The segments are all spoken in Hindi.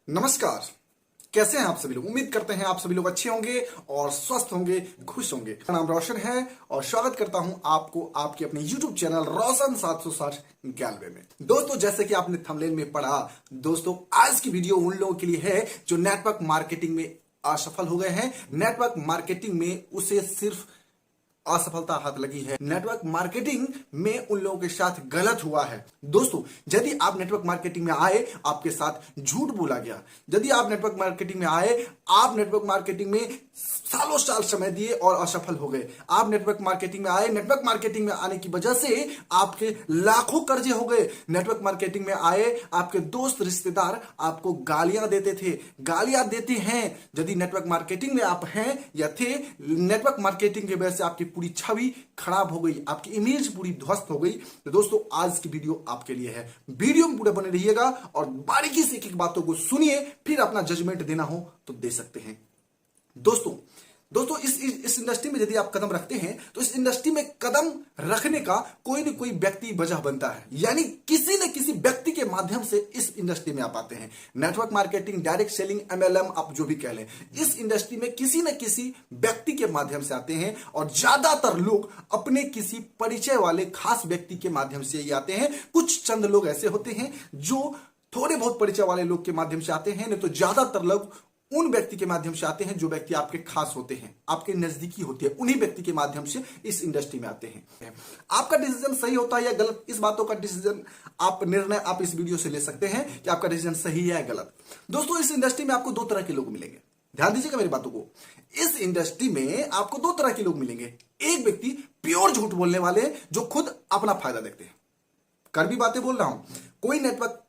नमस्कार। कैसे हैं आप सभी लोग? उम्मीद करते हैं आप सभी लोग अच्छे होंगे और स्वस्थ होंगे, खुश होंगे। मेरा नाम रोशन है और स्वागत करता हूं आपको आपके अपने YouTube चैनल रोशन 760 91 में। दोस्तों, जैसे कि आपने थंबनेल में पढ़ा, दोस्तों आज की वीडियो उन लोगों के लिए है जो नेटवर्क मार्केटिंग में असफल हो गए हैं। नेटवर्क मार्केटिंग में उसे सिर्फ असफलता हाथ लगी है। नेटवर्क मार्केटिंग में उन लोगों के साथ गलत हुआ है। दोस्तों, यदि आप नेटवर्क मार्केटिंग में आए, आपके साथ झूठ बोला गया। यदि आप नेटवर्क मार्केटिंग में आए, आप नेटवर्क मार्केटिंग में सालों साल समय दिए और असफल हो गए। आप नेटवर्क मार्केटिंग में आए, नेटवर्क मार्केटिंग में आने की वजह से आपके लाखों कर्जे हो गए। नेटवर्क मार्केटिंग में आए, आपके दोस्त रिश्तेदार आपको गालियां देते थे, गालियां देते हैं। यदि नेटवर्क मार्केटिंग में आप हैं या थे, नेटवर्क मार्केटिंग की वजह से आपकी पूरी छवि खराब हो गई, आपकी इमेज पूरी ध्वस्त हो गई। तो दोस्तों, आज की वीडियो आपके लिए है। वीडियो में पूरे बने रहिएगा और बारीकी से एक एक बातों को सुनिए, फिर अपना जजमेंट देना हो तो दे सकते हैं। दोस्तों इस इंडस्ट्री में यदि आप कदम रखते हैं तो इस इंडस्ट्री में कदम रखने का कोई न कोई व्यक्ति वजह बनता है, यानी किसी न किसी व्यक्ति के माध्यम से इस इंडस्ट्री में आप आते हैं। Network marketing, direct selling, MLM आप जो भी कह लें, इस इंडस्ट्री में किसी न किसी व्यक्ति के माध्यम से आते हैं और ज्यादातर लोग अपने किसी परिचय वाले खास व्यक्ति के माध्यम से ही आते हैं। कुछ चंद लोग ऐसे होते हैं जो थोड़े बहुत परिचय वाले लोग के माध्यम से आते हैं, नहीं तो ज्यादातर लोग उन व्यक्ति के माध्यम से आते हैं जो व्यक्ति आपके खास होते हैं, आपके नजदीकी होते हैं। उन्हीं व्यक्ति के माध्यम से इस इंडस्ट्री में आते हैं। आपका डिसीजन सही होता है या गलत, इस बातों का डिसीजन निर्णय आप इस वीडियो से ले सकते हैं कि आपका डिसीजन सही है या गलत। दोस्तों, इस इंडस्ट्री में आपको दो तरह के लोग मिलेंगे। ध्यान दीजिएगा मेरी बातों को। इस इंडस्ट्री में आपको दो तरह के लोग मिलेंगे। एक व्यक्ति प्योर झूठ बोलने वाले जो खुद अपना फायदा देखते हैं। कड़वी बातें बोल रहा हूं। कोई नेटवर्क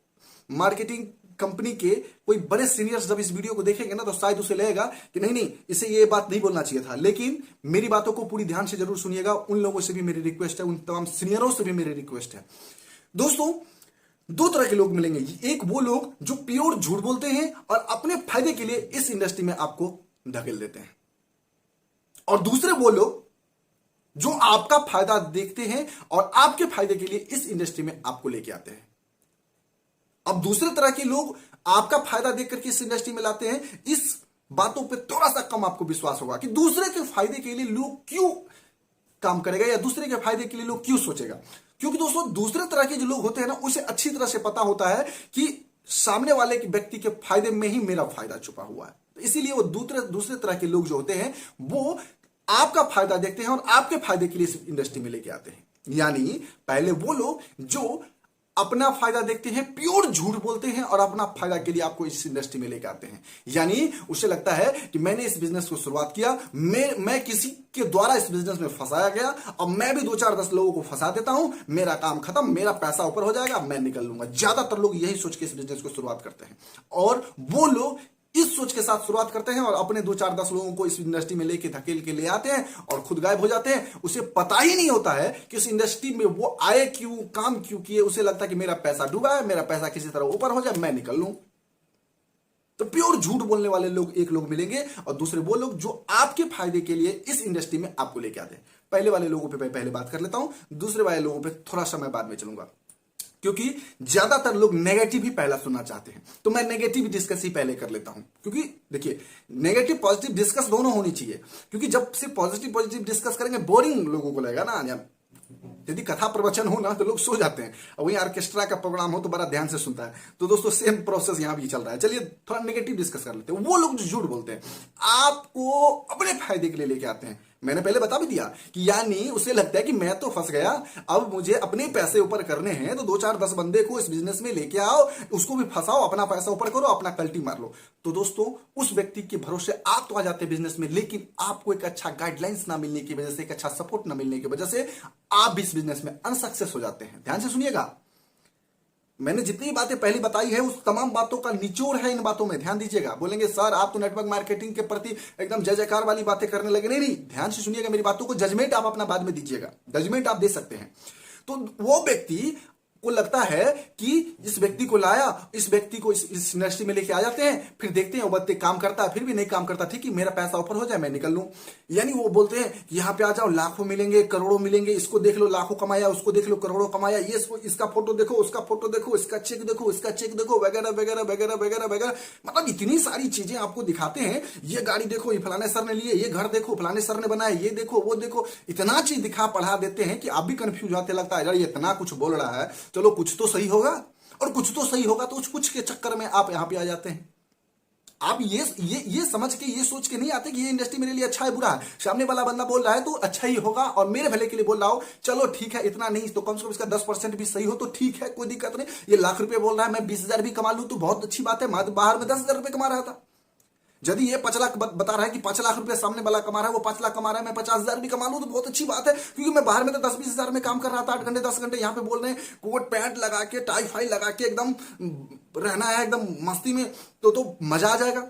मार्केटिंग कंपनी के कोई बड़े सीनियर्स जब इस वीडियो को देखेंगे ना, तो शायद उसे लगेगा कि नहीं, इसे ये बात नहीं बोलना चाहिए था। लेकिन मेरी बातों को पूरी ध्यान से जरूर सुनिएगा। उन लोगों से भी मेरी रिक्वेस्ट है, उन तमाम सीनियरों से भी मेरी रिक्वेस्ट है। दोस्तों, दो तरह के लोग मिलेंगे। एक वो लोग जो प्योर झूठ बोलते हैं और अपने फायदे के लिए इस इंडस्ट्री में आपको धकेल देते हैं, और दूसरे वो लोग जो आपका फायदा देखते हैं और आपके फायदे के लिए इस इंडस्ट्री में आपको लेके आते हैं। अब दूसरे तरह के लोग आपका फायदा देख करके इस इंडस्ट्री में लाते हैं। इस बातों पे थोड़ा सा कम आपको विश्वास होगा कि दूसरे के फायदे के लिए लोग क्यों काम करेगा या दूसरे के फायदे के लिए लोग क्यों सोचेगा। क्योंकि दोस्तों, दूसरे तरह के जो लोग होते हैं ना, उसे अच्छी तरह से पता होता है कि सामने वाले के व्यक्ति के फायदे में ही मेरा फायदा छुपा हुआ है। तो इसीलिए वो दूसरे तरह के लोग जो होते हैं वो आपका फायदा देखते हैं और आपके फायदे के लिए इस इंडस्ट्री में लेके आते हैं। यानी पहले वो लोग जो अपना फायदा देखते हैं, प्योर झूठ बोलते हैं और अपना फायदा के लिए आपको इस इंडस्ट्री में लेकर आते हैं। यानी उसे लगता है कि मैंने इस बिजनेस को शुरुआत किया, मैं किसी के द्वारा इस बिजनेस में फंसाया गया, अब मैं भी 2-4-10 लोगों को फंसा देता हूं, मेरा काम खत्म, मेरा पैसा ऊपर हो जाएगा, मैं निकल लूंगा। ज्यादातर लोग यही सोच के इस बिजनेस को शुरुआत करते हैं, और वो लोग इस सोच के साथ शुरुआत करते हैं और अपने 2-4-10 लोगों को इस इंडस्ट्री में लेके धकेल के ले आते हैं और खुद गायब हो जाते हैं। उसे पता ही नहीं होता है कि इस इंडस्ट्री में वो आए क्यों, काम क्यों किए। उसे लगता है कि मेरा पैसा डूबा है, मेरा पैसा किसी तरह ऊपर हो जाए, मैं निकल लूं। तो प्योर झूठ बोलने वाले लोग एक लोग मिलेंगे, और दूसरे वो लोग जो आपके फायदे के लिए इस इंडस्ट्री में आपको लेके आते हैं। पहले वाले लोगों पे पहले बात कर लेता हूं, दूसरे वाले लोगों पे थोड़ा समय बाद में चलूंगा, क्योंकि ज्यादातर लोग नेगेटिव ही पहला सुनना चाहते हैं। तो मैं नेगेटिव डिस्कस ही पहले कर लेता हूं, क्योंकि देखिए, नेगेटिव पॉजिटिव डिस्कस दोनों होनी चाहिए। क्योंकि जब सिर्फ पॉजिटिव डिस्कस करेंगे, बोरिंग लोगों को लगेगा ना। यदि कथा प्रवचन हो ना तो लोग सो जाते हैं, और वहीं ऑर्केस्ट्रा का प्रोग्राम हो तो बड़ा ध्यान से सुनता है। तो दोस्तों, सेम प्रोसेस यहां भी चल रहा है। चलिए थोड़ा नेगेटिव डिस्कस कर लेते हैं। वो लोग जो झूठ बोलते हैं, आपको अपने फायदे के लिए लेके आते हैं। मैंने पहले बता भी दिया कि यानी उसे लगता है कि मैं तो फंस गया, अब मुझे अपने पैसे ऊपर करने हैं, तो 2-4-10 बंदे को इस बिजनेस में लेके आओ, उसको भी फंसाओ, अपना पैसा ऊपर करो, अपना कल्टी मार लो। तो दोस्तों, उस व्यक्ति के भरोसे आप तो आ जाते हैं बिजनेस में, लेकिन आपको एक अच्छा गाइडलाइंस ना मिलने की वजह से, एक अच्छा सपोर्ट ना मिलने की वजह से आप भी इस बिजनेस में अनसक्सेस हो जाते हैं। ध्यान से सुनिएगा, मैंने जितनी बातें पहले बताई है उस तमाम बातों का निचोड़ है इन बातों में। ध्यान दीजिएगा। बोलेंगे सर आप तो नेटवर्क मार्केटिंग के प्रति एकदम जय जयकार वाली बातें करने लगे। नहीं, ध्यान से सुनिएगा मेरी बातों को। जजमेंट आप अपना बाद में दीजिएगा, जजमेंट आप दे सकते हैं। तो वो व्यक्ति को लगता है कि इस व्यक्ति को लाया, इस व्यक्ति को इस इंडस्ट्री में लेके आ जाते हैं, फिर देखते हैं वो बच्चे काम करता है, फिर भी नहीं काम करता, ठीक है मेरा पैसा ऊपर हो जाए मैं निकल लूं। यानी वो बोलते हैं कि यहाँ पे आ जाओ, लाखों मिलेंगे, करोड़ों मिलेंगे, इसको देख लो लाखों कमाया, उसको देख लो करोड़ों कमाया, ये इसका फोटो देखो, उसका फोटो देखो, इसका चेक देखो, इसका चेक देखो, वगैरह वगैरह वगैरह वगैरह वगैरह। मतलब इतनी सारी चीजें आपको दिखाते हैं, ये गाड़ी देखो, ये फलाने सर ने लिए, ये घर देखो फलाने सर ने बनाया, ये देखो वो देखो, इतना चीज दिखा पढ़ा देते हैं कि आप भी कंफ्यूज होते, लगता है यार ये इतना कुछ बोल रहा है, चलो कुछ तो सही होगा, और कुछ तो सही होगा, तो उस कुछ के चक्कर में आप यहां पे आ जाते हैं। आप ये समझ के, ये सोच के नहीं आते कि ये इंडस्ट्री मेरे लिए अच्छा है बुरा है। सामने वाला बंदा बोल रहा है तो अच्छा ही होगा और मेरे भले के लिए बोल रहा हो, चलो ठीक है, इतना नहीं तो कम से कम इसका 10% भी सही हो तो ठीक है, कोई दिक्कत नहीं। ये लाख रुपए बोल रहा है, मैं 20,000 भी कमा लूं तो बहुत अच्छी बात है, बाहर में 10,000 रुपए कमा रहा था। यदि ये 5 लाख बता रहा है कि 5 लाख रुपए सामने वाला कमा रहा है, वो 5 लाख कमा रहा है, मैं 50,000 भी कमा लूं तो बहुत अच्छी बात है, क्योंकि मैं बाहर में तो 10-20 हजार में काम कर रहा था, 8 घंटे 10 घंटे, यहाँ पे बोल रहे हैं कोट पैंट लगा के, टाई फाई लगा के एकदम रहना है, एकदम मस्ती में, तो मजा आ जाएगा।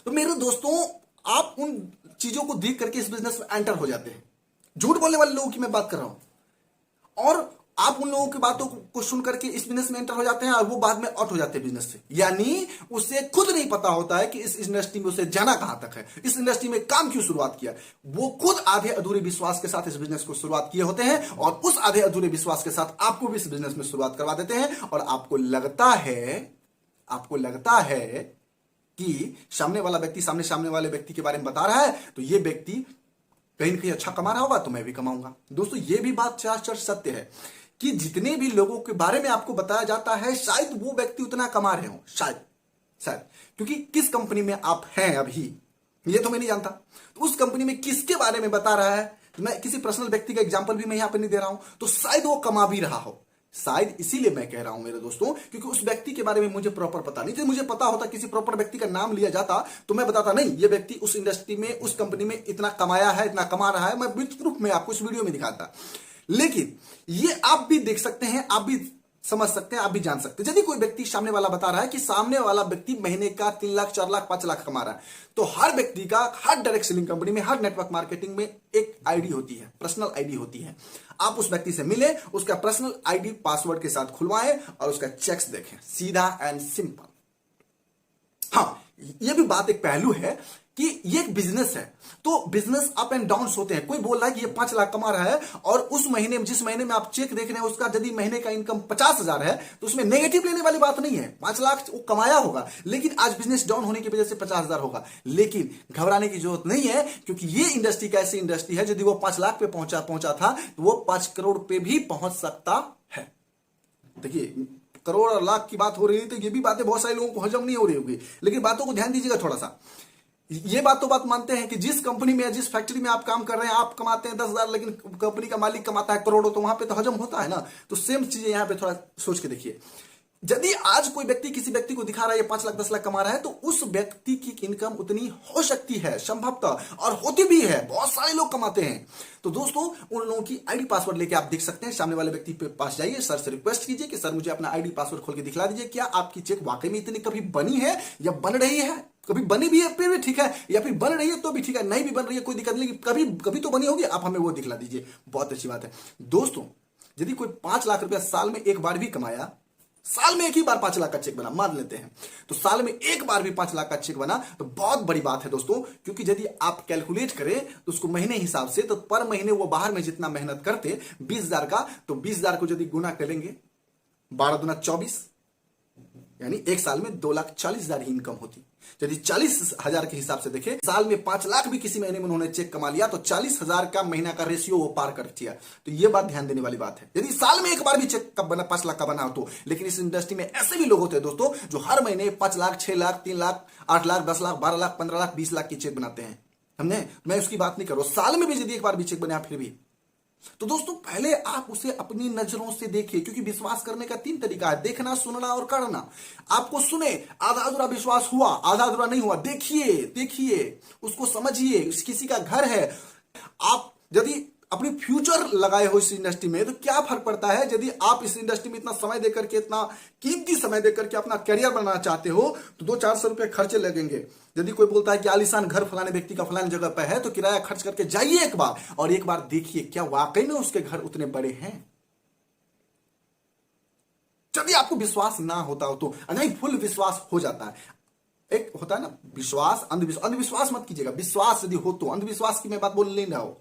तो मेरे दोस्तों, आप उन चीजों को देख करके इस बिजनेस में एंटर हो जाते हैं। झूठ बोलने वाले लोगों की मैं बात कर रहा हूं, और आप उन लोगों की बातों को सुन करके इस बिजनेस में एंटर हो जाते हैं और वो बाद में आउट हो जाते हैं बिजनेस से। यानी उसे खुद नहीं पता होता है कि इस इंडस्ट्री में उसे जाना कहां तक है, इस इंडस्ट्री में काम क्यों शुरुआत किया। वो खुद आधे अधूरे विश्वास के साथ इस बिजनेस को शुरुआत किए होते हैं, और उस आधे अधूरे विश्वास के साथ आपको भी इस बिजनेस में शुरुआत करवा देते हैं, और आपको लगता है कि सामने वाले व्यक्ति के बारे में बता रहा है, तो ये व्यक्ति कहीं ना कहीं अच्छा कमा रहा होगा तो मैं भी कमाऊंगा। दोस्तों, ये भी बात चार सत्य है कि जितने भी लोगों के बारे में आपको बताया जाता है, शायद वो व्यक्ति उतना कमा रहे हो, शायद क्योंकि किस कंपनी में आप हैं अभी ये तो मैं नहीं जानता, तो उस कंपनी में किसके बारे में बता रहा है, तो मैं किसी पर्सनल व्यक्ति का एग्जांपल भी मैं यहां पर नहीं दे रहा हूं, तो शायद वो कमा भी रहा हो। शायद इसीलिए मैं कह रहा हूं मेरे दोस्तों, क्योंकि उस व्यक्ति के बारे में मुझे प्रॉपर पता नहीं था। मुझे पता होता, किसी प्रॉपर व्यक्ति का नाम लिया जाता, तो मैं बताता नहीं ये व्यक्ति उस इंडस्ट्री में, उस कंपनी में इतना कमाया है, इतना कमा रहा है, मैं विद प्रूफ में आपको इस वीडियो में दिखाता। लेकिन ये आप भी देख सकते हैं, आप भी समझ सकते हैं, आप भी जान सकते हैं। यदि कोई व्यक्ति सामने वाला बता रहा है कि सामने वाला व्यक्ति महीने का 3 लाख 4 लाख 5 लाख कमा रहा है, तो हर व्यक्ति का, हर डायरेक्ट सेलिंग कंपनी में, हर नेटवर्क मार्केटिंग में एक आईडी होती है, पर्सनल आईडी होती है। आप उस व्यक्ति से मिले, उसका पर्सनल आईडी पासवर्ड के साथ खुलवाएं और उसका चेक्स देखें, सीधा एंड सिंपल। हाँ, यह भी बात एक पहलू है कि ये एक बिजनेस है, तो बिजनेस अप एंड डाउन होते हैं। कोई बोल रहा है कि ये 5 लाख कमा रहा है, और उस महीने में, जिस महीने में आप चेक देख रहे हैं, उसका यदि महीने का इनकम 50,000 है, तो उसमें नेगेटिव लेने वाली बात नहीं है। 5 लाख वो कमाया होगा, लेकिन आज बिजनेस डाउन होने की वजह से 50,000 होगा। लेकिन घबराने की जरूरत नहीं है, क्योंकि ये इंडस्ट्री एक ऐसी इंडस्ट्री है, यदि वो 5 लाख पे पहुंचा था, तो वो 5 करोड़ पे भी पहुंच सकता है। देखिए, करोड़ और लाख की बात हो रही है, तो ये भी बातें बहुत सारे लोगों को हजम नहीं हो रही होगी, लेकिन बातों को ध्यान दीजिएगा थोड़ा सा। ये बात मानते हैं कि जिस कंपनी में, जिस फैक्ट्री में आप काम कर रहे हैं, आप कमाते हैं 10,000, लेकिन कंपनी का मालिक कमाता है करोड़ों, तो वहां पे तो हजम होता है ना। तो सेम चीजें यहां पे थोड़ा सोच के देखिए। यदि आज कोई व्यक्ति किसी व्यक्ति को दिखा रहा है ये 5 लाख 10 लाख कमा रहा है, तो उस व्यक्ति की इनकम उतनी हो सकती है, संभवतः, और होती भी है, बहुत सारे लोग कमाते हैं। तो दोस्तों, उन लोगों की आईडी पासवर्ड लेके आप देख सकते हैं। सामने वाले व्यक्ति पे पास जाइए, सर से रिक्वेस्ट कीजिए कि सर मुझे अपना आईडी पासवर्ड खोल के दिखला दीजिए, क्या आपकी चेक वाकई में इतनी कभी बनी है या बन रही है। कभी बनी भी है फिर भी ठीक है, या फिर बन रही है तो भी ठीक है, नहीं भी बन रही है कोई दिक्कत नहीं, कभी तो बनी होगी, आप हमें वो दिखला दीजिए, बहुत अच्छी बात है। दोस्तों, यदि कोई 5 लाख रुपया साल में एक बार भी कमाया, साल में एक ही बार 5 लाख का चेक बना, मान लेते हैं, तो साल में एक बार भी 5 लाख का चेक बना, तो बहुत बड़ी बात है दोस्तों। क्योंकि यदि आप कैलकुलेट करें तो उसको महीने हिसाब से, तो पर महीने वो बाहर में जितना मेहनत करते 20,000 का, तो 20,000 को यदि गुना करेंगे 12 दूना 24, यानी एक साल में 2,40,000 ही इनकम होती। यदि 40,000 के हिसाब से देखें, साल में 5 लाख भी किसी महीने में उन्होंने चेक कमा लिया, तो 40,000 का महीना का रेशियो वो पार कर दिया। तो ये बात ध्यान देने वाली बात है। यदि साल में एक बार भी चेक का बना 5 लाख का बना हो तो। लेकिन इस इंडस्ट्री में ऐसे भी लोग होते हैं दोस्तों, जो हर महीने 5 लाख 6 लाख 3 लाख 8 लाख 10 लाख 12 लाख 15 लाख 20 लाख की चेक बनाते हैं। हमने, मैं उसकी बात नहीं कर रहा हूं, साल में भी यदि एक बार भी चेक बना फिर भी। तो दोस्तों, पहले आप उसे अपनी नजरों से देखिए, क्योंकि विश्वास करने का 3 तरीका है, देखना, सुनना और करना। आपको सुने, आधा अधूरा विश्वास हुआ, आधा अधूरा नहीं हुआ, देखिए, उसको समझिए, किसी का घर है। आप यदि अपनी फ्यूचर लगाए हो इस इंडस्ट्री में, तो क्या फर्क पड़ता है यदि आप इस इंडस्ट्री में इतना समय देकर के, इतना कीमती समय देकर के अपना करियर बनाना चाहते हो, तो 200-400 रुपए खर्चे लगेंगे। यदि कोई बोलता है कि आलीशान घर फलाने व्यक्ति का फलाने जगह पे है, तो किराया खर्च करके जाइए एक बार, और एक बार देखिए क्या वाकई में उसके घर उतने बड़े हैं। यदि आपको विश्वास ना होता हो तो नहीं, फुल विश्वास हो जाता है। एक होता है ना विश्वास, अंधविश्वास। अंधविश्वास मत कीजिएगा, विश्वास यदि हो तो। अंधविश्वास की मैं बात बोल नहीं रहा हूं।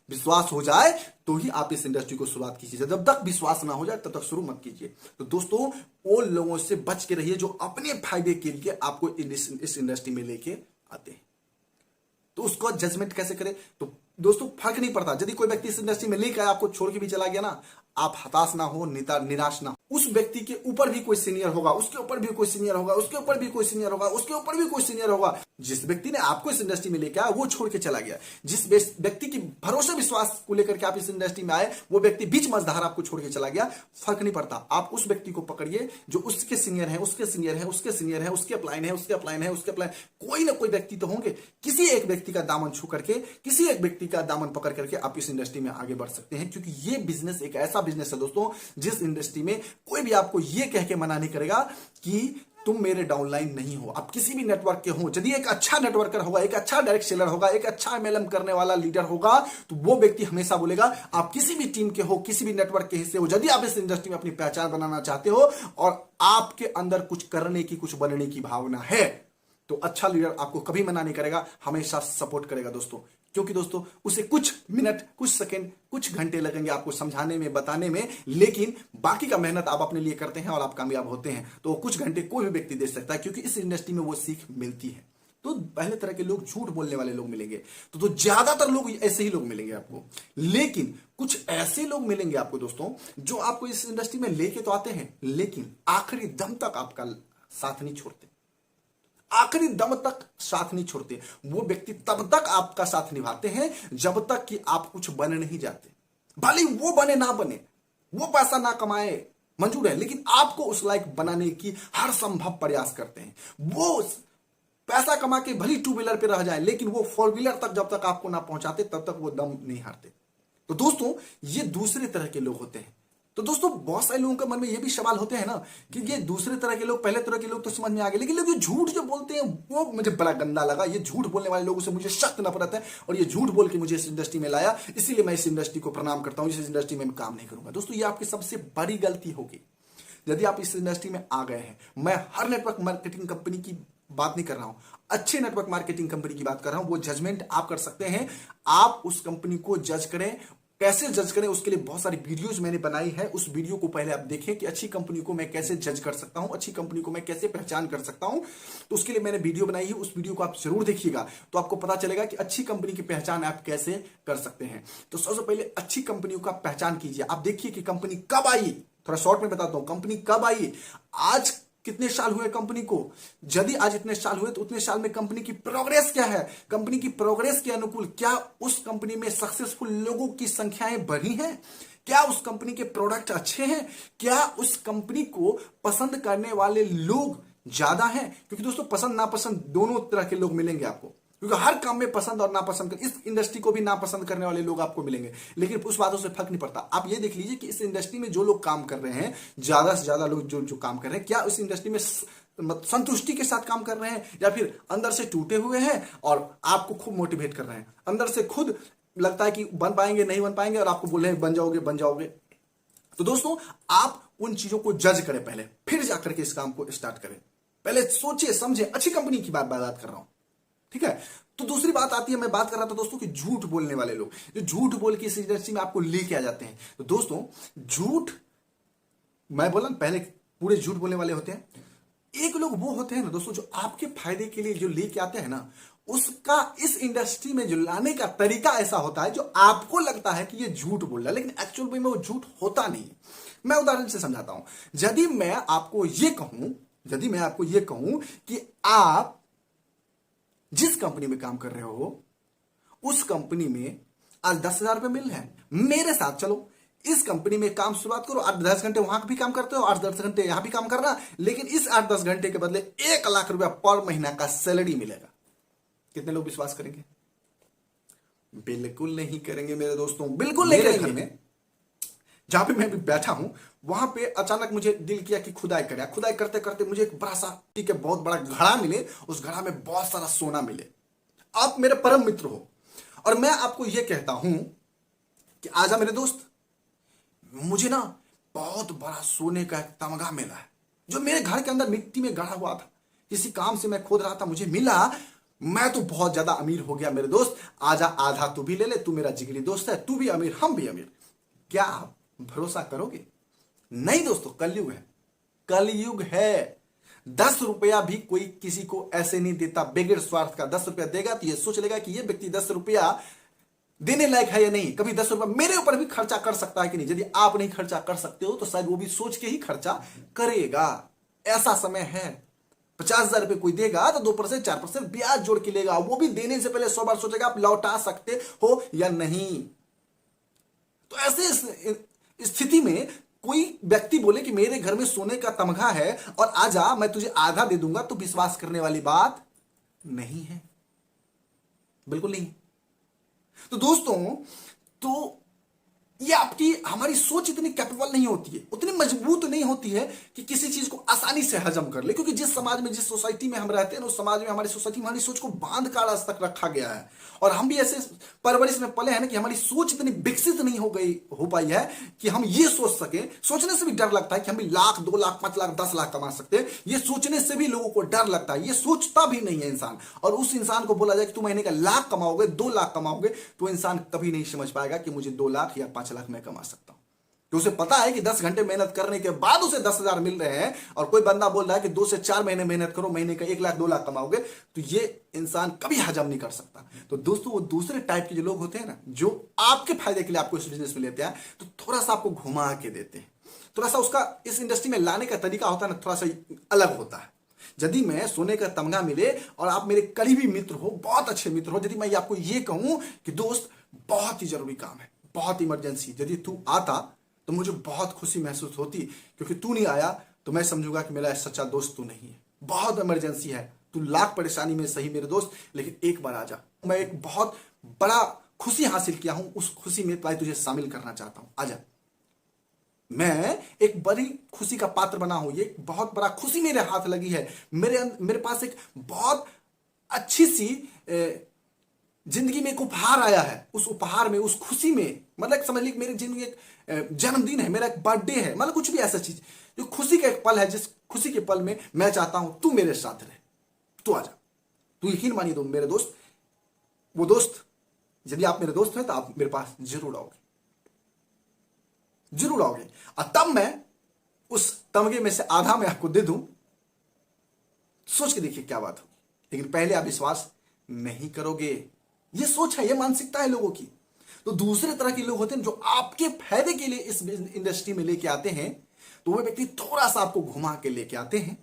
विश्वास हो जाए तो ही आप इस इंडस्ट्री को शुरुआत कीजिए, जब तक विश्वास ना हो जाए तब तक शुरू मत कीजिए। तो दोस्तों, वो लोगों से बच के रहिए जो अपने फायदे के लिए आपको इस इंडस्ट्री में लेके आते हैं। तो उसको जजमेंट कैसे करें? तो दोस्तों, फर्क नहीं पड़ता। यदि कोई व्यक्ति इस इंडस्ट्री में लेकर आपको छोड़ के भी चला गया ना, आप हताश ना हो, निराश ना हो। उस व्यक्ति के ऊपर भी कोई सीनियर होगा, उसके ऊपर भी कोई सीनियर होगा, उसके ऊपर भी कोई सीनियर होगा, उसके ऊपर भी कोई सीनियर होगा। जिस व्यक्ति ने आपको इस इंडस्ट्री में लेकर आया वो छोड़ के चला गया। जिस व्यक्ति की भरोसे विश्वास को लेकर के आप इस इंडस्ट्री में आए, वो व्यक्ति बीच मझधार आपको छोड़ के चला गया। फर्क नहीं पड़ता, आप उस व्यक्ति को पकड़िए जो उसके सीनियर है, उसके सीनियर है, उसके सीनियर है, उसके अपलाइन है, उसके अपलाइन है, उसके अपलाइन। कोई ना कोई व्यक्ति तो होंगे। किसी एक व्यक्ति का दामन छू करके, किसी एक व्यक्ति का दामन पकड़ करके आप इस इंडस्ट्री में आगे बढ़ सकते हैं। क्योंकि ये बिजनेस एक ऐसा बिजनेस है दोस्तों, जिस इंडस्ट्री में कोई भी आपको ये कह के मना नहीं करेगा कि तुम मेरे डाउनलाइन नहीं हो। आप किसी भी नेटवर्क के हो, यदि एक अच्छा नेटवर्कर होगा, एक अच्छा डायरेक्ट सेलर होगा, एक अच्छा एमएलएम करने वाला लीडर होगा, तो वो व्यक्ति हमेशा बोलेगा आप किसी भी टीम के हो, किसी भी नेटवर्क के हिस्से हो, यदि आप इस इंडस्ट्री में अपनी पहचान बनाना चाहते हो और आपके अंदर कुछ करने की, कुछ बनने की भावना है, तो अच्छा लीडर आपको कभी मना नहीं करेगा, हमेशा सपोर्ट करेगा दोस्तों। क्योंकि दोस्तों, उसे कुछ मिनट, कुछ सेकंड, कुछ घंटे लगेंगे आपको समझाने में, बताने में, लेकिन बाकी का मेहनत आप अपने लिए करते हैं और आप कामयाब होते हैं। तो कुछ घंटे कोई भी व्यक्ति दे सकता है, क्योंकि इस इंडस्ट्री में वो सीख मिलती है। तो पहले तरह के लोग, झूठ बोलने वाले लोग मिलेंगे, तो ज्यादातर लोग ऐसे ही लोग मिलेंगे आपको। लेकिन कुछ ऐसे लोग मिलेंगे आपको दोस्तों, जो आपको इस इंडस्ट्री में लेके तो आते हैं, लेकिन आखिरी दम तक आपका साथ नहीं छोड़ते। आखिरी दम तक साथ नहीं छोड़ते। वो व्यक्ति तब तक आपका साथ निभाते हैं जब तक कि आप कुछ बन नहीं जाते। भले वो बने ना बने, वो पैसा ना कमाए, मंजूर है, लेकिन आपको उस लायक बनाने की हर संभव प्रयास करते हैं। वो पैसा कमा के भली टू व्हीलर पे रह जाए, लेकिन वो फोर व्हीलर तक जब तक आपको ना पहुंचाते तब तक वो दम नहीं हारते। तो दोस्तों, ये दूसरे तरह के लोग होते हैं। तो दोस्तों, बहुत सारे लोगों के मन में ये भी सवाल होते हैं ना कि ये दूसरे तरह के लोग, पहले तरह के लोग तो समझ में आ गए, लेकिन लोग ये झूठ जो बोलते हैं वो मुझे बड़ा गंदा लगा। ये झूठ बोलने वाले लोगों से मुझे सख्त नफरत है, और ये झूठ बोल के मुझे इस इंडस्ट्री में लाया, इसीलिए मैं इस इंडस्ट्री को प्रणाम करता हूं। इस इंडस्ट्री में मैं काम नहीं करूंगा। दोस्तों, ये आपकी सबसे बड़ी गलती होगी यदि आप इस इंडस्ट्री में आ गए हैं। मैं हर नेटवर्क मार्केटिंग कंपनी की बात नहीं कर रहा हूं, अच्छे नेटवर्क मार्केटिंग कंपनी की बात कर रहा हूं। वो जजमेंट आप कर सकते हैं। आप उस कंपनी को जज करें। कैसे जज करें, उसके लिए बहुत सारी वीडियोस मैंने बनाई है। उस वीडियो को पहले आप देखें कि अच्छी कंपनी को मैं कैसे जज कर सकता हूं, अच्छी कंपनी को मैं कैसे पहचान कर सकता हूं। तो उसके लिए मैंने वीडियो बनाई है, उस वीडियो को आप जरूर देखिएगा, तो आपको पता चलेगा कि अच्छी कंपनी की पहचान आप कैसे कर सकते हैं। तो सबसे पहले अच्छी कंपनियों का पहचान कीजिए। आप देखिए कि कंपनी कब आई। थोड़ा शॉर्ट में बताता हूं, कंपनी कब आई, आज कितने साल हुए कंपनी को। यदि आज इतने साल हुए तो उतने साल में कंपनी की प्रोग्रेस क्या है, कंपनी की प्रोग्रेस के अनुकूल क्या उस कंपनी में सक्सेसफुल लोगों की संख्याएं बढ़ी हैं, क्या उस कंपनी के प्रोडक्ट अच्छे हैं, क्या उस कंपनी को पसंद करने वाले लोग ज्यादा हैं। क्योंकि दोस्तों, पसंद नापसंद दोनों तरह के लोग मिलेंगे आपको, क्योंकि हर काम में पसंद और नापसंद इस इंडस्ट्री को भी नापसंद करने वाले लोग आपको मिलेंगे, लेकिन उस बातों से फर्क नहीं पड़ता। आप ये देख लीजिए कि इस इंडस्ट्री में जो लोग काम कर रहे हैं, ज्यादा से ज्यादा लोग जो काम कर रहे हैं, क्या उस इंडस्ट्री में संतुष्टि के साथ काम कर रहे हैं, या फिर अंदर से टूटे हुए हैं और आपको खूब मोटिवेट कर रहे हैं, अंदर से खुद लगता है कि बन पाएंगे नहीं बन पाएंगे और आपको बोल रहे हैं बन जाओगे बन जाओगे। तो दोस्तों, आप उन चीजों को जज करें पहले, फिर जाकर के इस काम को स्टार्ट करें। पहले सोचिए समझे, अच्छी कंपनी की बात कर रहा हूं, ठीक है। तो दूसरी बात आती है, मैं बात कर रहा था दोस्तों कि झूठ बोलने वाले लोग, जो झूठ बोल के इस इंडस्ट्री में आपको लेके आ जाते हैं। तो दोस्तों, झूठ, मैं बोला पहले पूरे झूठ बोलने वाले होते हैं। एक लोग वो होते हैं ना दोस्तों, जो आपके फायदे के लिए जो लेके आते हैं ना, उसका इस इंडस्ट्री में जो लाने का तरीका ऐसा होता है जो आपको लगता है कि ये झूठ बोल रहा है, लेकिन एक्चुअल में वो झूठ होता नहीं है। मैं उदाहरण से समझाता हूं। यदि मैं आपको ये कहूं कि आप जिस कंपनी में काम कर रहे हो, उस कंपनी में आज 10,000 रुपए मिल रहे हैं, मेरे साथ चलो, इस कंपनी में काम शुरुआत करो, 8-10 घंटे वहां भी काम करते हो, 8-10 घंटे यहां भी काम करना, लेकिन इस 8-10 घंटे के बदले 1 लाख रुपया पर महीना का सैलरी मिलेगा। कितने लोग विश्वास करेंगे? बिल्कुल नहीं करेंगे मेरे दोस्तों, बिल्कुल नहीं करेंगे। घर में जहां पे मैं भी बैठा हूं, वहां पे अचानक मुझे दिल किया कि खुदाई करें। खुदाई करते करते मुझे एक बड़ा सा, ठीक है, बहुत बड़ा घड़ा मिले, उस घड़ा में बहुत सारा सोना मिले। आप मेरे परम मित्र हो और मैं आपको यह कहता हूं कि आजा मेरे दोस्त, मुझे ना बहुत बड़ा सोने का एक तमगा मिला है जो मेरे घर के अंदर मिट्टी में गड़ा हुआ था, किसी काम से मैं खोद रहा था, मुझे मिला। मैं तो बहुत ज्यादा अमीर हो गया मेरे दोस्त। आजा, आधा तू भी ले ले, तू मेरा जिगरी दोस्त है, तू भी अमीर हम भी अमीर। क्या आप भरोसा करोगे? नहीं दोस्तों, कलयुग है, कलयुग है। 10 रुपया भी कोई किसी को ऐसे नहीं देता बेगैर स्वार्थ का। 10 रुपया देगा तो ये सोच लेगा कि ये व्यक्ति 10 रुपया देने लायक है या नहीं, कभी 10 रुपया मेरे ऊपर भी खर्चा कर सकता है कि नहीं। यदि आप नहीं खर्चा कर सकते हो तो शायद वो भी सोच के ही खर्चा करेगा। ऐसा समय है। 50,000 रुपये कोई देगा तो 2% 4% ब्याज जोड़ के लेगा, वो भी देने से पहले 100 बार सोचेगा आप लौटा सकते हो या नहीं। तो ऐसे स्थिति में कोई व्यक्ति बोले कि मेरे घर में सोने का तमगा है और आजा मैं तुझे आधा दे दूंगा, तो विश्वास करने वाली बात नहीं है, बिल्कुल नहीं। तो दोस्तों, तो ये आपकी हमारी सोच इतनी कैपेबल नहीं होती है, उतनी मजबूत नहीं होती है कि किसी चीज को आसानी से हजम कर ले। क्योंकि जिस समाज में, जिस सोसाइटी में हम रहते हैं, उस समाज में, हमारी सोसाइटी में हमारी सोच को बांध कर आज तक रखा गया है। और हम भी ऐसे परवरिश में पले हैं ना कि हमारी सोच इतनी विकसित नहीं हो पाई है कि हम ये सोच सके। सोचने से भी डर लगता है कि हम भी लाख, 2 लाख, 5 लाख, 10 लाख कमा सकते हैं। ये सोचने से भी लोगों को डर लगता है, ये सोचता भी नहीं है इंसान। और उस इंसान को बोला जाए कि तुम महीने का लाख कमाओगे, 2 लाख कमाओगे, तो इंसान कभी नहीं समझ पाएगा कि मुझे 2 लाख या 5 लाख में कमा सकता हूं। तो उसे पता है कि 10 घंटे मेहनत करने के बाद उसे 10,000 मिल रहे हैं, और कोई बंदा बोल रहा है कि 2 से 4 महीने मेहनत करो, महीने का 1 लाख 2 लाख कमाओगे, तो ये इंसान कभी हजम नहीं कर सकता। तो दोस्तों, वो दूसरे टाइप के जो लोग होते हैं ना, जो आपके फायदे के लिए आपको इस बिजनेस में लेते हैं, तो थोड़ा सा आपको घुमा के देते हैं, थोड़ा सा उसका इस इंडस्ट्री में लाने का तरीका होता है ना, थोड़ा सा अलग होता है। यदि मैं सोने का तमगा मिले और आप मेरे करीबी मित्र हो, बहुत अच्छे मित्र हो, यदि मैं आपको ये कहूं कि दोस्त बहुत ही जरूरी काम है, बहुत इमरजेंसी, यदि तू आता तो मुझे बहुत खुशी महसूस होती, क्योंकि तू नहीं आया तो मैं समझूंगा कि मेरा सच्चा दोस्त तू नहीं है। बहुत इमरजेंसी है, तू लाख परेशानी में सही मेरे दोस्त, लेकिन एक बार आजा। मैं एक बहुत बड़ा खुशी हासिल किया हूं, उस खुशी में तुझे शामिल करना चाहता हूं, आजा। मैं एक बड़ी खुशी का पात्र बना हूं, ये बहुत बड़ा खुशी मेरे हाथ लगी है। मेरे पास एक बहुत अच्छी सी जिंदगी में एक उपहार आया है। उस उपहार में, उस खुशी में, मतलब समझ लीजिए मेरी जिंदगी एक जन्मदिन है, मेरा एक बर्थडे है, मतलब कुछ भी ऐसा चीज जो खुशी का एक पल है, जिस खुशी के पल में मैं चाहता हूं तू मेरे साथ रहे। तू आजा, तू यकीन मानिए तो मेरे दोस्त, वो दोस्त, यदि आप मेरे दोस्त हैं तो आप मेरे पास जरूर आओगे, जरूर आओगे। और तब मैं उस तमगे में से आधा मैं आपको दे दूं, सोच के देखिए क्या बात होगी। लेकिन पहले आप विश्वास नहीं करोगे। ये सोच है, ये मानसिकता है लोगों की। तो दूसरे तरह के लोग होते हैं जो आपके फायदे के लिए इस इंडस्ट्री में लेके आते हैं, तो वो व्यक्ति थोड़ा सा आपको घुमा के लेके आते हैं,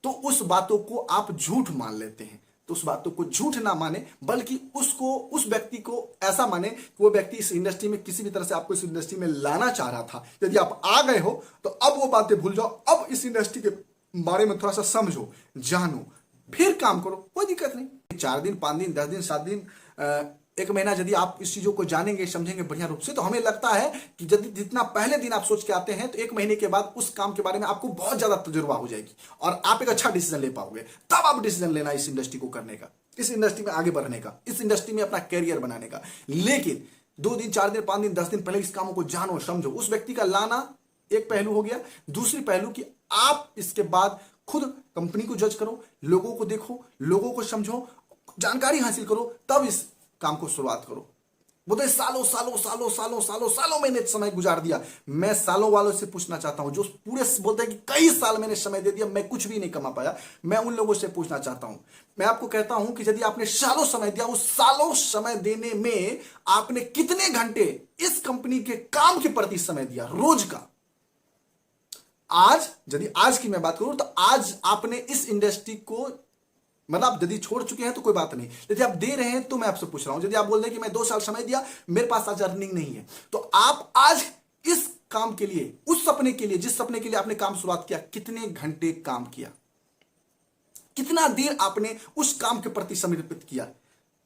तो उस बातों को आप झूठ मान लेते हैं। तो उस बातों को झूठ ना माने, बल्कि उसको, उस व्यक्ति को ऐसा माने कि वो व्यक्ति इस इंडस्ट्री में किसी भी तरह से आपको इस इंडस्ट्री में लाना चाह रहा था। यदि आप आ गए हो तो अब वो बातें भूल जाओ, अब इस इंडस्ट्री के बारे में थोड़ा सा समझो, जानो, फिर काम करो, कोई दिक्कत नहीं। 4 दिन, 5 दिन, 10 दिन, 7 दिन, 1 महीना यदि आप इस चीजों को जानेंगे, समझेंगे बढ़िया रूप से, तो हमें लगता है कि यदि जितना पहले दिन आप सोच के आते हैं, तो 1 महीने के बाद उस काम के बारे में आपको बहुत ज्यादा तजुर्बा हो जाएगी और आप एक अच्छा डिसीजन ले पाओगे। तब आप डिसीजन लेना इस इंडस्ट्री को करने का, इस इंडस्ट्री में आगे बढ़ने का, इस इंडस्ट्री में अपना कैरियर बनाने का। लेकिन 2 दिन, 4 दिन, 5 दिन, 10 दिन पहले इस कामों को जानो, समझो। उस व्यक्ति का लाना एक पहलू हो गया। दूसरी पहलू कि आप इसके बाद खुद कंपनी को जज करो, लोगों को देखो, लोगों को समझो, जानकारी हासिल करो, तब इस काम को शुरुआत करो। बोलते सालों सालों सालों सालों सालों सालों मैंने समय गुजार दिया। मैं सालों वालों से पूछना चाहता हूं जो पूरे बोलते हैं कि कई साल मैंने समय दे दिया, मैं कुछ भी नहीं कमा पाया। मैं उन लोगों से पूछना चाहता हूं, मैं आपको कहता हूं कि यदि आपने सालों समय दिया, उस सालों समय देने में आपने कितने घंटे इस कंपनी के काम के प्रति समय दिया, रोज का। आज यदि आज की मैं बात करूं तो आज आपने इस इंडस्ट्री को, मतलब यदि छोड़ चुके हैं तो कोई बात नहीं, यदि आप दे रहे हैं तो मैं आपसे पूछ रहा हूं, यदि आप बोल रहे हैं कि मैं 2 साल समय दिया, मेरे पास आज अर्निंग नहीं है, तो आप आज इस काम के लिए, उस सपने के लिए, जिस सपने के लिए आपने काम शुरुआत किया, कितने घंटे काम किया, कितना देर आपने उस काम के प्रति समर्पित किया।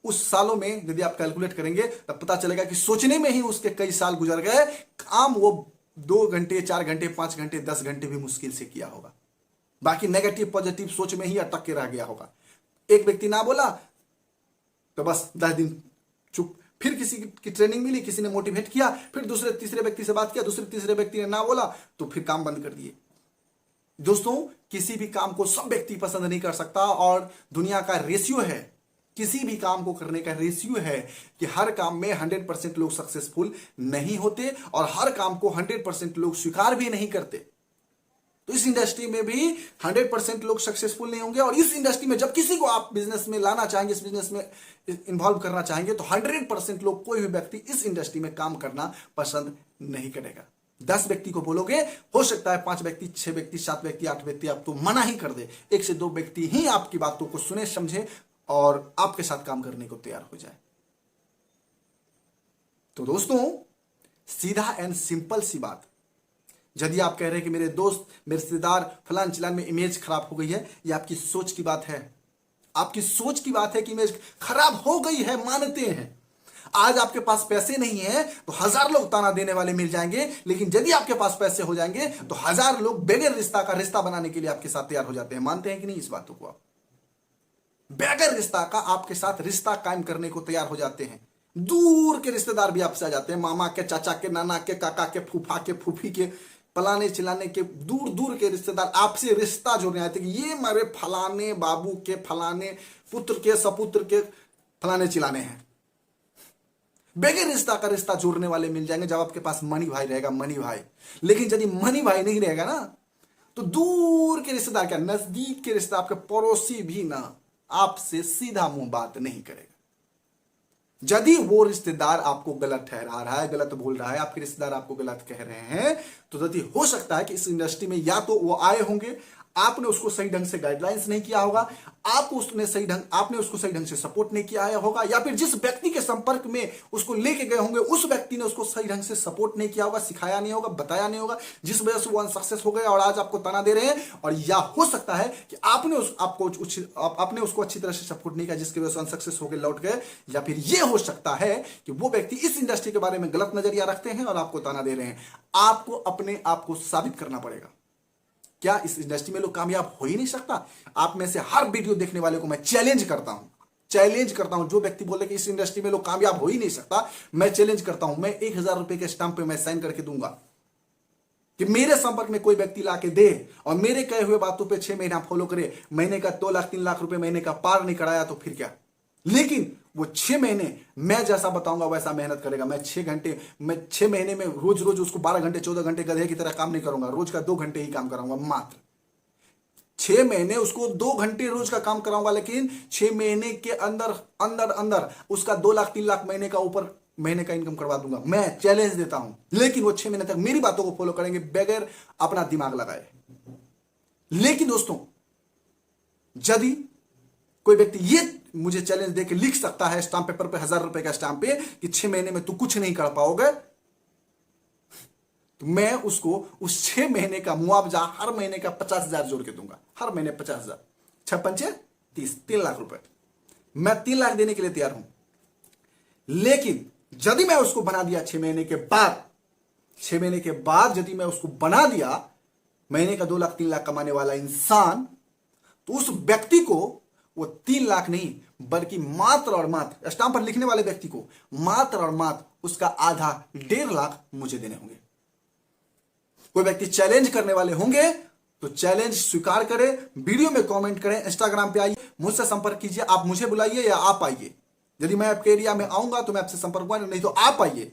उस सालों में यदि आप कैलकुलेट करेंगे तब पता चलेगा कि सोचने में ही उसके कई साल गुजर गए। काम वो 2 घंटे, 4 घंटे, 5 घंटे, 10 घंटे भी मुश्किल से किया होगा। बाकी नेगेटिव पॉजिटिव सोच में ही अटक के रह गया होगा। एक व्यक्ति ना बोला तो बस 10 दिन चुप, फिर किसी की ट्रेनिंग मिली, किसी ने मोटिवेट किया, फिर दूसरे तीसरे व्यक्ति से बात किया, दूसरे तीसरे व्यक्ति ने ना बोला तो फिर काम बंद कर दिए। दोस्तों, किसी भी काम को सब व्यक्ति पसंद नहीं कर सकता, और दुनिया का रेशियो है, किसी भी काम को करने का रेशियो है कि हर काम में 100% लोग सक्सेसफुल नहीं होते और हर काम को 100% लोग स्वीकार भी नहीं करते। तो इस इंडस्ट्री में भी 100% लोग सक्सेसफुल नहीं होंगे, और इस इंडस्ट्री में जब किसी को आप बिजनेस में लाना चाहेंगे, इस बिजनेस में इन्वॉल्व करना चाहेंगे, तो 100% लोग, कोई भी व्यक्ति इस इंडस्ट्री में काम करना पसंद नहीं करेगा। 10 व्यक्ति को बोलोगे, हो सकता है 5 व्यक्ति, 6 व्यक्ति, 7 व्यक्ति, 8 व्यक्ति आपको मना ही कर दे। 1 से 2 व्यक्ति ही आपकी बातों को सुने, समझे और आपके साथ काम करने को तैयार हो जाए। तो दोस्तों, सीधा एंड सिंपल सी बात, यदि आप कह रहे हैं कि मेरे दोस्त, मेरे रिश्तेदार, फलान चिलान में इमेज खराब हो गई है, ये आपकी सोच की बात है। आपकी सोच की बात है कि इमेज खराब हो गई है, मानते हैं। आज आपके पास पैसे नहीं है तो 1000 लोग ताना देने वाले मिल जाएंगे, लेकिन यदि आपके पास पैसे हो जाएंगे तो 1000 लोग बगैर रिश्ता का रिश्ता बनाने के लिए आपके साथ तैयार हो जाते हैं। मानते हैं कि नहीं इस बातों को? आप बगैर रिश्ता का आपके साथ रिश्ता कायम करने को तैयार हो जाते हैं। दूर के रिश्तेदार भी आपसे आ जाते हैं, मामा के, चाचा के, नाना के, काका के, फूफा के, फूफी के, फलाने चिलाने के, दूर दूर के रिश्तेदार आपसे रिश्ता जोड़ने आते हैं कि ये मेरे फलाने बाबू के, फलाने पुत्र के, सपुत्र के, फलाने चिलाने हैं। बगैर रिश्ता का रिश्ता जोड़ने वाले मिल जाएंगे जब आपके पास मनी भाई रहेगा, मनी भाई। लेकिन यदि मनी भाई नहीं रहेगा ना, तो दूर के रिश्तेदार क्या, नजदीक के रिश्तेदार, आपके पड़ोसी भी ना आपसे सीधा मुंह बात नहीं करेगा। यदि वो रिश्तेदार आपको गलत ठहरा रहा है, गलत बोल रहा है, आपके रिश्तेदार आपको गलत कह रहे हैं, तो यदि हो सकता है कि इस इंडस्ट्री में या तो वो आए होंगे, आपने उसको सही ढंग से गाइडलाइंस नहीं किया होगा, आपने उसको सही ढंग से सपोर्ट नहीं किया होगा, या फिर जिस व्यक्ति के संपर्क में उसको लेके गए होंगे उस व्यक्ति ने उसको सही ढंग से सपोर्ट नहीं किया होगा, सिखाया नहीं होगा, बताया नहीं होगा, जिस वजह से वो अनसक्सेस हो गए और आज आपको ताना दे रहे हैं। और या हो सकता है कि आपने उसको अच्छी तरह से सपोर्ट नहीं किया, जिसकी वजह से अनसक्सेस हो गए, लौट गए। या फिर यह हो सकता है कि वो व्यक्ति इस इंडस्ट्री के बारे में गलत नजरिया रखते हैं और आपको ताना दे रहे हैं। आपको अपने आप को साबित करना पड़ेगा। क्या इस इंडस्ट्री में लोग कामयाब हो ही नहीं सकता? आप में से हर वीडियो देखने वाले को मैं चैलेंज करता हूं, जो व्यक्ति बोले कि इस इंडस्ट्री में लोग कामयाब हो ही नहीं सकता, मैं चैलेंज करता हूं, मैं 1000 रुपए के स्टाम्प पे मैं साइन करके दूंगा कि मेरे संपर्क में कोई व्यक्ति लाके दे और मेरे कहे हुए बातों पे 6 महीना फॉलो करे, महीने का 2 लाख 3 लाख रुपए महीने का पार नहीं कराया तो फिर क्या। लेकिन वो 6 महीने मैं जैसा बताऊंगा वैसा मेहनत करेगा। मैं 6 महीने में रोज उसको 12 घंटे 14 घंटे गधे की तरह काम नहीं करूंगा, रोज का 2 घंटे ही काम कराऊंगा मात्र। 6 महीने उसको 2 घंटे रोज का काम कराऊंगा, लेकिन 6 महीने के अंदर उसका 2 लाख 3 लाख महीने का ऊपर महीने का इनकम करवा दूंगा। मैं चैलेंज देता हूं, लेकिन वो 6 महीने तक मेरी बातों को फॉलो करेंगे बगैर अपना दिमाग लगाए। लेकिन दोस्तों, यदि कोई व्यक्ति ये मुझे चैलेंज देके लिख सकता है स्टाम्प पेपर पे, 1000 रुपए का स्टाम्प पे, कि 6 महीने में तू कुछ नहीं कर पाओगे, तो मैं उसको उस 6 महीने का मुआवजा हर महीने का 50,000 जोड़ के दूंगा। हर महीने 50,000, 6 पंचे 30, 3 लाख रुपए। मैं 3 लाख देने के लिए तैयार हूं। लेकिन यदि मैं उसको बना दिया 6 महीने के बाद यदि मैं उसको बना दिया महीने का 2 लाख 3 लाख कमाने वाला इंसान, तो उस व्यक्ति को वो 3 लाख नहीं बल्कि मात्र और मात्र, स्टाम्प पर लिखने वाले व्यक्ति को मात्र और मात्र उसका आधा 1.5 लाख मुझे देने होंगे। कोई व्यक्ति चैलेंज करने वाले होंगे तो चैलेंज स्वीकार करें, वीडियो में कमेंट करें, इंस्टाग्राम पे आइए, मुझसे संपर्क कीजिए। आप मुझे बुलाइए या आप आइए। यदि मैं आपके एरिया में आऊंगा तो मैं आपसे संपर्क करूंगा, नहीं तो आप आइए,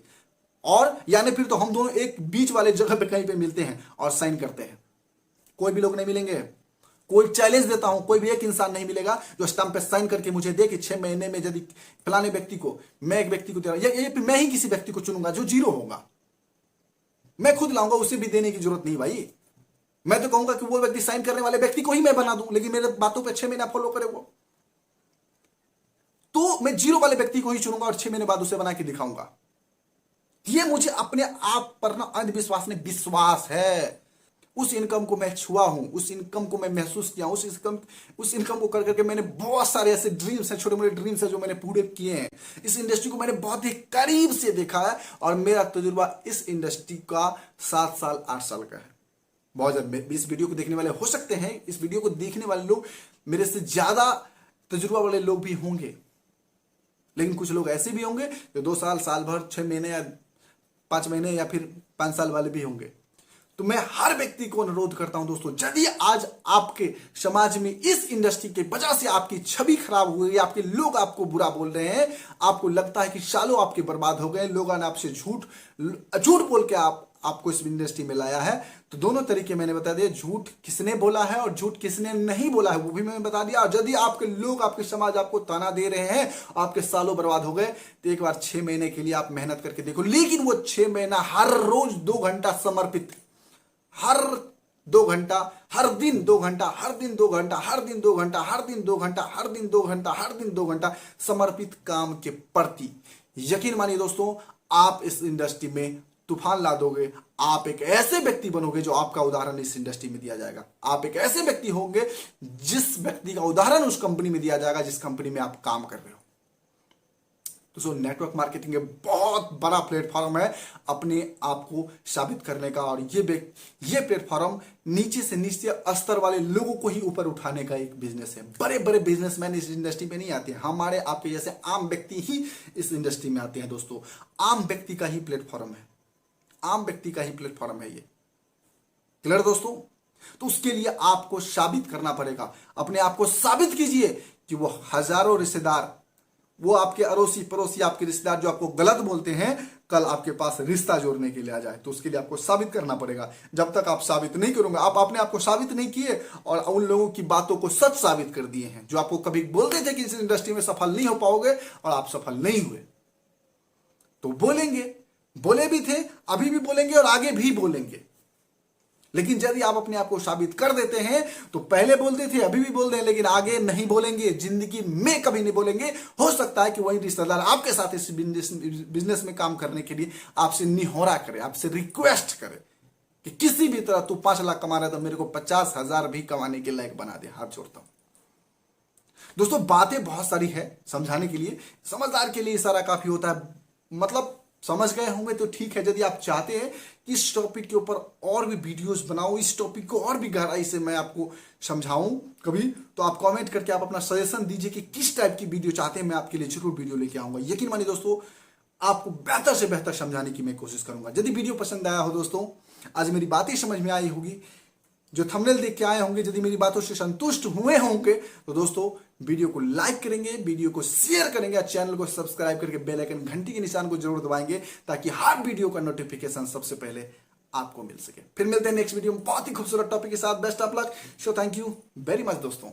और यानी फिर तो हम दोनों एक बीच वाले जगह पे कहीं पे मिलते हैं और साइन करते हैं। कोई भी लोग नहीं मिलेंगे। कोई चैलेंज देता हूं, कोई भी एक इंसान नहीं मिलेगा जो स्टाम्प पे साइन करके मुझे दे कि 6 महीने में यदि फलाने व्यक्ति को, मैं एक व्यक्ति को दे रहा हूं, मैं ही किसी व्यक्ति को चुनूंगा जो 0 होगा, मैं खुद लाऊंगा, उसे भी देने की जरूरत नहीं भाई। मैं तो कहूंगा कि वो व्यक्ति साइन करने वाले व्यक्ति को ही मैं बना दूं, लेकिन मेरे बातों पे 6 महीना फॉलो करे वो, तो मैं 0 वाले व्यक्ति को ही चुनूंगा और 6 महीने बाद उसे बना के दिखाऊंगा। ये मुझे अपने आप पर ना अंधविश्वास में विश्वास है। उस इनकम को मैं छुआ हूं, उस इनकम को मैं महसूस किया, उस इनकम को कर करके मैंने बहुत सारे ऐसे ड्रीम्स हैं, छोटे मोटे ड्रीम्स हैं जो मैंने पूरे किए हैं। इस इंडस्ट्री को मैंने बहुत ही करीब से देखा है और मेरा तजुर्बा इस इंडस्ट्री का 7 साल 8 साल का है। बहुत ज्यादा इस वीडियो को देखने वाले हो सकते हैं, इस वीडियो को देखने वाले लोग मेरे से ज्यादा तजुर्बा वाले लोग भी होंगे, लेकिन कुछ लोग ऐसे भी होंगे जो 2 साल, साल भर, 6 महीने या 5 महीने या फिर 5 साल वाले भी होंगे। तो मैं हर व्यक्ति को अनुरोध करता हूं दोस्तों, यदि आज आपके समाज में इस इंडस्ट्री के वजह से आपकी छवि खराब हुई, आपके लोग आपको बुरा बोल रहे हैं, आपको लगता है कि सालों आपके बर्बाद हो गए, लोगों ने आपसे झूठ बोल के आपको इस इंडस्ट्री में लाया है, तो दोनों तरीके मैंने बता दिया, झूठ किसने बोला है और झूठ किसने नहीं बोला है वो भी मैंने बता दिया। और यदि आपके लोग, आपके समाज आपको ताना दे रहे हैं, आपके सालों बर्बाद हो गए, तो एक बार 6 महीने के लिए आप मेहनत करके देखो, लेकिन वो 6 महीना हर रोज 2 घंटा समर्पित, हर 2 घंटा, हर दिन 2 घंटा, हर दिन 2 घंटा, हर दिन 2 घंटा, हर दिन 2 घंटा, हर दिन 2 घंटा, हर दिन 2 घंटा समर्पित काम के प्रति, यकीन मानिए दोस्तों, आप इस इंडस्ट्री में तूफान ला दोगे। आप एक ऐसे व्यक्ति बनोगे जो आपका उदाहरण इस इंडस्ट्री में दिया जाएगा। आप एक ऐसे व्यक्ति होंगे जिस व्यक्ति का उदाहरण उस कंपनी में दिया जाएगा जिस कंपनी में आप काम कर रहे हो। दोस्तों, नेटवर्क मार्केटिंग एक बहुत बड़ा प्लेटफॉर्म है अपने आप को साबित करने का, और ये प्लेटफॉर्म नीचे से नीचे स्तर वाले लोगों को ही ऊपर उठाने का एक बिजनेस है। बड़े बड़े बिजनेसमैन इस इंडस्ट्री में नहीं आते हैं, हमारे आपके जैसे आम व्यक्ति ही इस इंडस्ट्री में आते हैं। दोस्तों, आम व्यक्ति का ही प्लेटफॉर्म है, आम व्यक्ति का ही प्लेटफॉर्म है ये। क्लियर दोस्तों? तो उसके लिए आपको साबित करना पड़ेगा, अपने आप को साबित कीजिए कि वो हजारों रिश्तेदार, वो आपके अड़ोसी पड़ोसी, आपके रिश्तेदार जो आपको गलत बोलते हैं, कल आपके पास रिश्ता जोड़ने के लिए आ जाए। तो उसके लिए आपको साबित करना पड़ेगा। जब तक आप साबित नहीं करोगे, आप अपने आप को साबित नहीं किए और उन लोगों की बातों को सच साबित कर दिए हैं जो आपको कभी बोलते थे कि इस इंडस्ट्री में सफल नहीं हो पाओगे, और आप सफल नहीं हुए, तो बोलेंगे, बोले भी थे, अभी भी बोलेंगे और आगे भी बोलेंगे। लेकिन यदि आप अपने आप को साबित कर देते हैं, तो पहले बोलते थे, अभी भी बोल रहे हैं, लेकिन आगे नहीं बोलेंगे, जिंदगी में कभी नहीं बोलेंगे। हो सकता है कि वही रिश्तेदार आपके साथ इस बिजनेस में काम करने के लिए आपसे निहोरा करे, आपसे रिक्वेस्ट करे कि किसी भी तरह तू 5 लाख कमा रहा है तो मेरे को 50,000 भी कमाने के लायक बना दे। हाथ जोड़ता हूं दोस्तों। बातें बहुत सारी है समझाने के लिए, समझदार के लिए इशारा काफी होता है। मतलब समझ गए होंगे तो ठीक है। यदि आप चाहते हैं कि इस टॉपिक के ऊपर और भी वीडियोस बनाऊं, इस टॉपिक को और भी गहराई से मैं आपको समझाऊं कभी, तो आप कमेंट करके आप अपना सजेशन दीजिए कि किस टाइप की वीडियो चाहते हैं, मैं आपके लिए जरूर वीडियो लेके आऊंगा। यकीन मानिए दोस्तों, आपको बेहतर से बेहतर समझाने की मैं कोशिश करूंगा। यदि वीडियो पसंद आया हो दोस्तों, आज मेरी बातें समझ में आई होगी, जो थंबनेल देख के आए होंगे, यदि मेरी बातों से संतुष्ट हुए होंगे, तो दोस्तों वीडियो को लाइक करेंगे, वीडियो को शेयर करेंगे और चैनल को सब्सक्राइब करके बेल आइकन घंटी के निशान को जरूर दबाएंगे, ताकि हर वीडियो का नोटिफिकेशन सबसे पहले आपको मिल सके। फिर मिलते हैं नेक्स्ट वीडियो में बहुत ही खूबसूरत टॉपिक के साथ। Best of luck. So thank you very much दोस्तों।